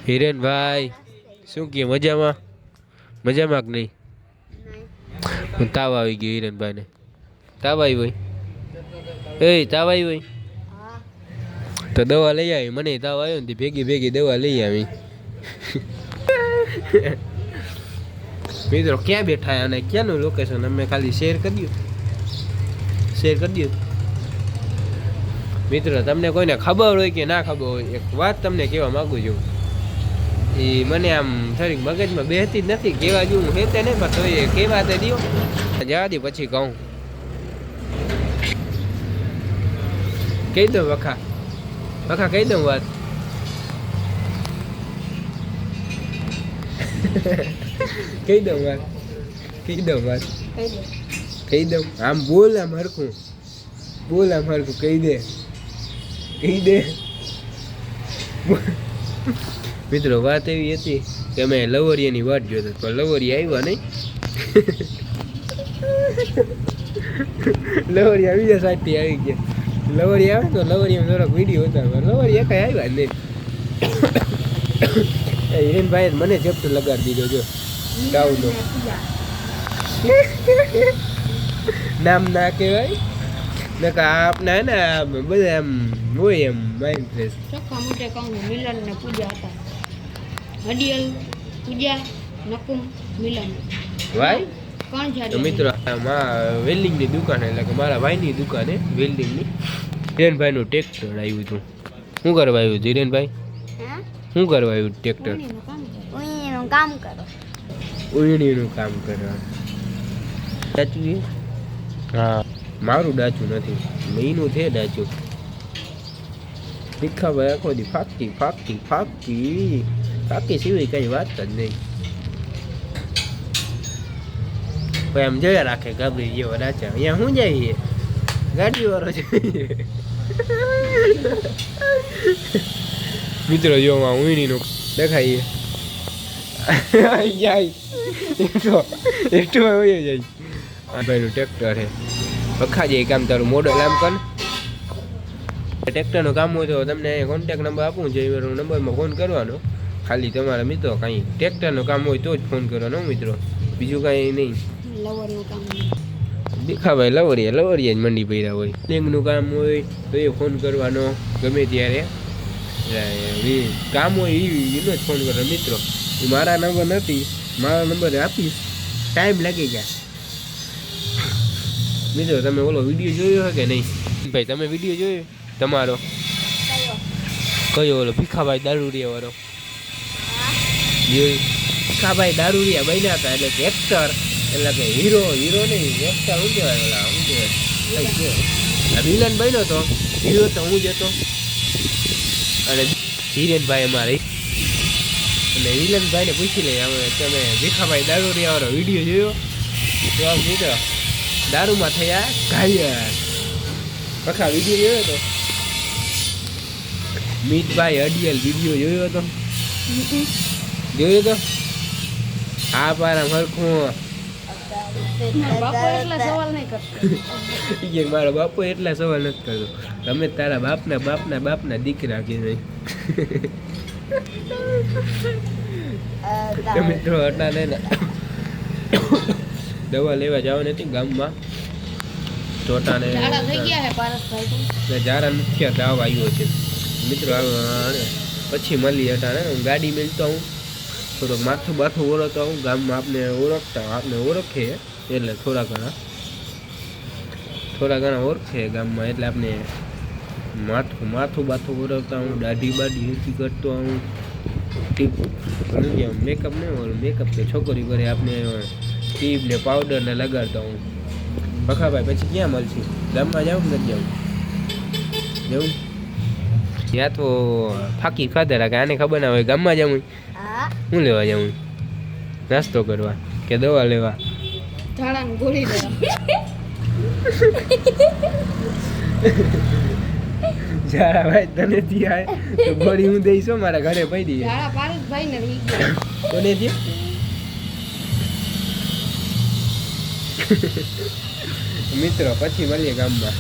હિરેનભાઈ શું કે મજામાં મજામાં કે નહીં? તાવ આવી ગયો હિરેનભાઈને. તાવ આવી હોય તાવ આવી હોય તો દવા લઈ આવી. મને તાવ આવ્યો ને ભેગી ભેગી દવા લઈ આવી. મિત્રો ક્યાં બેઠા અને ક્યાંનું લોકેશન અમે ખાલી શેર કરી દો. મિત્રો તમને કોઈને ખબર હોય કે ના ખબર હોય એક વાત તમને કહેવા માગું છું. એ મને આમ થોડીક મગજમાં બેહતી જ નથી. કહેવા જેવું હેતે નહીં પણ તો એ કહેવા તો દો જવા દે પછી કહું. કહી દઉં વખા કહી દઉં વાત. કહી દઉં આમ બોલ આમ હરખું કહી દે. મિત્રો વાત એવી હતી કે અમે લવરિયાની વાટ જોતા પણ લવરિયા આવ્યા નહીં. લવરિયા બીજા સાઈડથી આવી ગયા. લવરિયા આવે તો લવરિયામાં થોડોક વિડીયો હતા લવરિયા કઈ આવ્યા નહીં. હિરેનભાઈ મને ચેપ્ટર લગાડી દીધો જો ગાઉનો. નામ ના કહેવાય નકા આપના ને બધા એમ હોય એમ માઇન્ડ ફ્રેશ. ચોખ્ખા મોટે કહું મિલન ને પૂજા હતા. હડિયલ પૂજા નકુમ મિલન ભાઈ કોણ છે? તો મિત્રો વેલ્ડિંગની દુકાન એટલે કે મારા ભાઈની દુકાને વેલ્ડિંગની. હિરેનભાઈનું ટ્રેક્ટર આવ્યું હતું. શું કરવા આવ્યું હતું હિરેનભાઈ? શું કરવા આવ્યું ટ્રેક્ટર? ઉયણીનું કામ કરવા. ડાચું? હા મારું ડાચું નથી મહિનું છે ડાચું. ભીખાભાઈ આખો દી ફાકી સિવાય કઈ વાત જ નહીં. ભાઈ આમ જોયા રાખે ગાબડી જેવો ડાચા. અહીંયા શું જાય ગાડી વાળો છે. મિત્રો જો ઉયણીનું દેખાઈએ એટલું હોય જાય. ભાઈનું ટ્રેક્ટર છે વખા જાય કામ. તારું મોડલ આમ કર. ટ્રેક્ટરનું કામ હોય તો તમને કોન્ટેક નંબર આપવું છે. એ નંબરમાં ફોન કરવાનો. ખાલી તમારા મિત્રો કાંઈ ટ્રેક્ટરનું કામ હોય તો જ ફોન કરવાનો મિત્રો, બીજું કાંઈ નહીં. ભીખાભાઈ લવરિયા જ મંડી પડ્યા હોય. બેંકનું કામ હોય તો એ ફોન કરવાનો ગમે ત્યારે. કામ હોય એનો જ ફોન કરવાનો મિત્રો. એ મારા નંબર નથી, મારા નંબર આપીશ. ટાઈમ લાગી જાય મિત્રો. તમે ઓલો વિડીયો જોયો હોય કે નહીં ભાઈ? તમે વિડીયો જોયો તમારો કયો? ઓલો ભીખાભાઈ દારૂડિયા વાળો જોયું? ભીખાભાઈ દારૂડિયા બન્યા હતા એટલે કે એક્ટર એટલે કે હીરો નહીં એક્ટર. શું કહેવાય ઓલા શું કહેવાય વિલન બન્યો તો હીરો તો હું જ હતો. અને હિરેનભાઈ અમારે અને વિલનભાઈને પૂછી લઈએ અમે તમે ભીખાભાઈ દારૂડિયા વાળો વિડીયો જોયો તો આમ મિત્રો દારૂમાં થયા ઘાયલ. પખા વિડીયો જોયો હતો? મીતભાઈ અડિયલ વિડીયો જોયો હતો? હા પારા હરખું. મારો બાપો એટલા સવાલ નથી કરતો. તમે તારા બાપના દીકરા કે નહીં? મિત્રો હતા ને દવા લેવા જવાની હતી ગામમાં. ચોટાને ઝારા નથી તાવ આવ્યો છે મિત્રો. પછી મળી હતા ને ગાડી મેળતો હું થોડોક માથું ઓળખતો હું. ગામમાં આપને ઓળખે એટલે થોડા ઘણા ઓળખે ગામમાં એટલે આપણે માથું ઓળખતા હું. દાઢી ઊંચી કરતો હું. મેકઅપ નહીં હોય મેકઅપ તો છોકરી કરે આપણે ટીપ ને પાવડર ને લગાડતા હું. ભખાભાઈ પછી ક્યાં મળશે? ગામમાં જાઉં નથી જવું? ત્યાં તો ફાકી ખાધા રાખે. આને ખબર ના હોય ગામમાં જાઉં શું લેવા જાઉં? નાસ્તો કરવા કે દવા લેવા? ઝાડા ભાઈ તને ત્યાં તો ગોળી હું દઈશ મારા ઘરે પડી. કોને દે? મિત્રો પછી મળીએ ગામમાં.